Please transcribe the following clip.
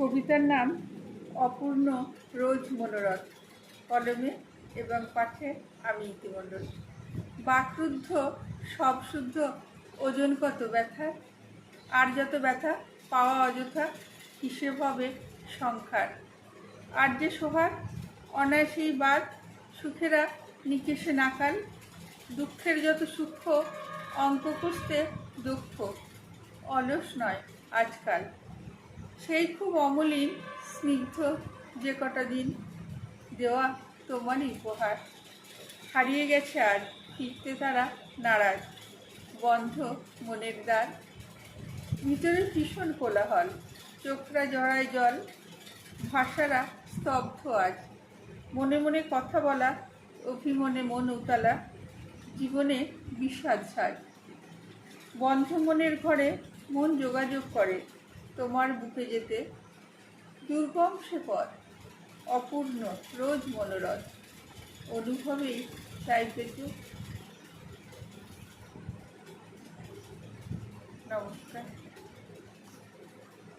কবিতার নাম অপূর্ণ রোজ মনোরথ। কলমে এবং পাঠে আমি ইতিমণ্ডল। বাকরুদ্ধ সব শুদ্ধ, ওজন কত ব্যথার, আর যত ব্যথা পাওয়া অযথা, হিসেব হবে সংখ্যার। আর যে সোহাগ অনায়াসেই বাদ, সুখেরা নিকেশে নাকাল, দুঃখের যত সূক্ষ্ম অঙ্ক কষতে দক্ষ, অলস নয় আজকাল। সেই খুব অমলিন স্নিগ্ধ যে কটা দিন, দেওয়া তোমারই উপহার। হারিয়ে গেছে আর ফিরতে তারা নারাজ, বন্ধ মনের দ্বার। ভিতরে ভীষণ কোলাহল, চোখরা জড়ায় জল, ভাষারা স্তব্ধ আজ। মনে মনে কথা বলা, অভিমনে মন উতালা, জীবনে বিষাদ সাজ। বন্ধ মনের ঘরে মন যোগাযোগ করে তোমার বুকে যেতে, দুর্গম সে পথ অপূর্ণ রোজ মনোরথ, অনুভবেই চাই পেতে। নমস্কার।